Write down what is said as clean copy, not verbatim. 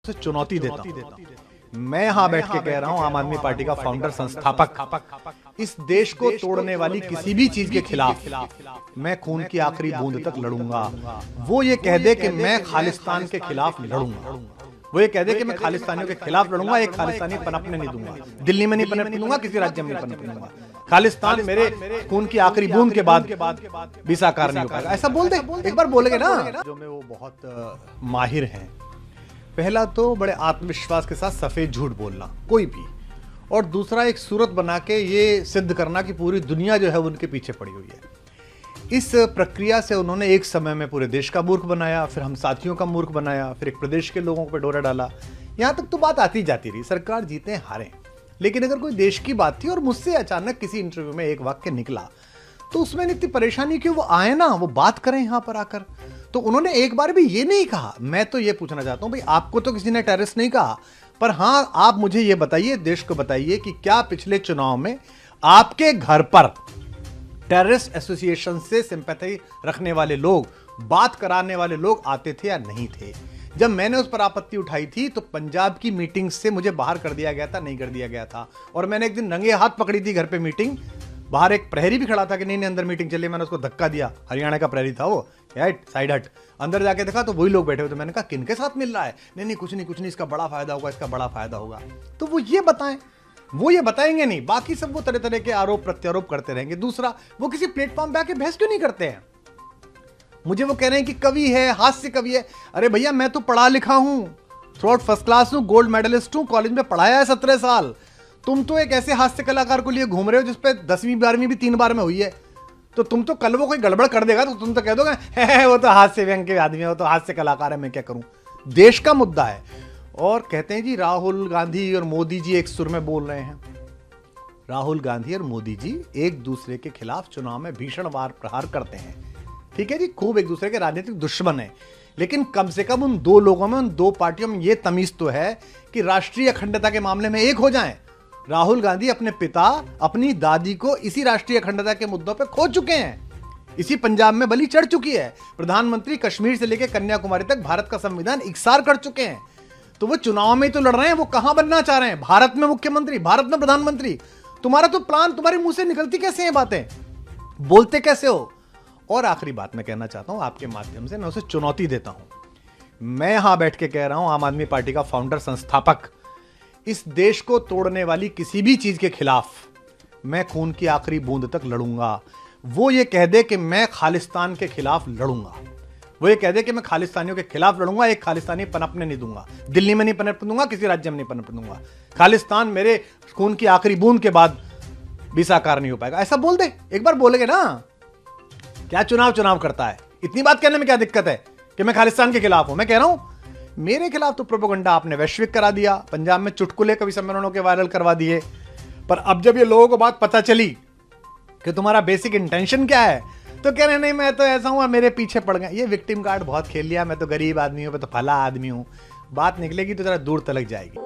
से चुनौती देता हूं। मैं यहां बैठ के कह रहा हूं, आम आदमी पार्टी का फाउंडर संस्थापक, इस देश को तोड़ने वाली किसी भी चीज के खिलाफ मैं खून की आखिरी बूंद तक लड़ूंगा। वो ये कह दे कि मैं खालिस्तान के खिलाफ लड़ूंगा, वो ये कह दे कि मैं खालिस्तानियों के खिलाफ लड़ूंगा, एक खालिस्तानी पनपने नहीं दूंगा, दिल्ली में नहीं पनपने दूंगा, किसी राज्य में नहीं पनपने दूंगा। खालिस्तान मेरे खून की आखिरी बूंद के बाद भी साकार नहीं हो पाएगा। ऐसा बोल दे, एक बार बोलेंगे ना जो में वो बहुत माहिर हैं। पहला तो बड़े आत्मविश्वास के साथ सफेद झूठ बोलना कोई भी, और दूसरा एक सूरत बना के ये सिद्ध करना कि पूरी दुनिया जो है उनके पीछे पड़ी हुई है। इस प्रक्रिया से उन्होंने एक समय में पूरे देश का मूर्ख बनाया, फिर हम साथियों का मूर्ख बनाया, फिर एक प्रदेश के लोगों पे डोरा डाला। यहां तक तो बात आती जाती रही, सरकार जीते हारे, लेकिन अगर कोई देश की बात थी और मुझसे अचानक किसी इंटरव्यू में एक वाक्य निकला तो उसमें इतनी परेशानी क्यों? वो आए ना, वो बात करें यहां पर आकर। तो उन्होंने एक बार भी ये नहीं कहा। मैं तो ये पूछना चाहता हूं भाई, आपको तो किसी ने टेररिस्ट नहीं कहा, पर हां आप मुझे ये बताइए, देश को बताइए कि क्या पिछले चुनाव में आपके घर पर टेररिस्ट एसोसिएशन से सिंपैथी रखने वाले लोग, बात कराने वाले लोग आते थे या नहीं थे? जब मैंने उस पर आपत्ति उठाई थी तो पंजाब की मीटिंग से मुझे बाहर कर दिया गया था, नहीं कर दिया गया था। और मैंने एक दिन रंगे हाथ पकड़ी थी घर पे मीटिंग, बाहर एक प्रहरी भी खड़ा था कि नहीं नहीं अंदर मीटिंग चली, मैंने उसको धक्का दिया, हरियाणा का प्रहरी था वो, राइट साइड हट। अंदर जाके देखा तो वही लोग बैठे हुए थे। मैंने कहा किनके साथ मिल रहा है? नहीं नहीं कुछ नहीं, इसका बड़ा फायदा होगा, इसका बड़ा फायदा होगा। तो वो ये बताएं, वो ये बताएंगे नहीं, बाकी सब वो तरह तरह के आरोप प्रत्यारोप करते रहेंगे। दूसरा, वो किसी प्लेटफॉर्म पे आके बहस क्यों नहीं करते हैं? मुझे वो कह रहे हैं कि कवि है, हास्य कवि है। अरे भैया मैं तो पढ़ा लिखा हूं, थ्रू आउट फर्स्ट क्लास हूं, गोल्ड मेडलिस्ट हूं, कॉलेज में पढ़ाया है 17 साल। तुम तो एक ऐसे हास्य कलाकार को लिए घूम रहे हो जिसपे 10वीं 12वीं भी 3 बार में हुई है। तो तुम तो कल वो कोई गड़बड़ कर देगा तो तुम तो कह दोगे वो तो हास्य व्यंग के आदमी है, वो तो हास्य कलाकार है, मैं क्या करूं। देश का मुद्दा है। और कहते हैं जी राहुल गांधी और मोदी जी एक सुर में बोल रहे हैं। राहुल गांधी और मोदी जी एक दूसरे के खिलाफ चुनाव में भीषण वार प्रहार करते हैं, ठीक है जी, खूब एक दूसरे के राजनीतिक दुश्मन है, लेकिन कम से कम उन दो लोगों में, उन दो पार्टियों में यह तमीज तो है कि राष्ट्रीय अखंडता के मामले में एक हो जाएं। राहुल गांधी अपने पिता, अपनी दादी को इसी राष्ट्रीय अखंडता के मुद्दों पे खो चुके हैं, इसी पंजाब में बलि चढ़ चुकी है। प्रधानमंत्री कश्मीर से लेकर कन्याकुमारी तक भारत का संविधान इकसार कर चुके हैं। तो वो चुनाव में तो लड़ रहे हैं, वो कहां बनना चाह रहे हैं? भारत में मुख्यमंत्री, भारत में प्रधानमंत्री। तुम्हारा तो प्लान, तुम्हारे मुंह से निकलती कैसे हैं बातें, बोलते कैसे हो? और आखिरी बात मैं कहना चाहता हूं आपके माध्यम से, मैं उसे चुनौती देता हूं। मैं यहां बैठ के कह रहा हूं, आम आदमी पार्टी का फाउंडर संस्थापक, इस देश को तोड़ने वाली किसी भी चीज के खिलाफ मैं खून की आखिरी बूंद तक लड़ूंगा। वो ये कह दे कि मैं खालिस्तान के खिलाफ लड़ूंगा, वो ये कह दे कि मैं खालिस्तानियों के खिलाफ लड़ूंगा, एक खालिस्तानी पनपने नहीं दूंगा, दिल्ली में नहीं पनपने दूंगा, किसी राज्य में नहीं पनपने दूंगा। खालिस्तान मेरे खून की आखिरी बूंद के बाद भी साकार नहीं हो पाएगा। ऐसा बोल दे, एक बार बोलेंगे ना। क्या चुनाव करता है? इतनी बात कहने में क्या दिक्कत है कि मैं खालिस्तान के खिलाफ हूं? मैं कह रहा हूं मेरे खिलाफ तो प्रोपेगेंडा आपने वैश्विक करा दिया, पंजाब में चुटकुले कवि सम्मेलनों के वायरल करवा दिए, पर अब जब ये लोगों को बात पता चली कि तुम्हारा बेसिक इंटेंशन क्या है तो कह रहे नहीं मैं तो ऐसा हूं, मेरे पीछे पड़ गए। ये विक्टिम कार्ड बहुत खेल लिया, मैं तो गरीब आदमी हूं, मैं तो फला आदमी हूं। बात निकलेगी तो जरा दूर तलक जाएगी।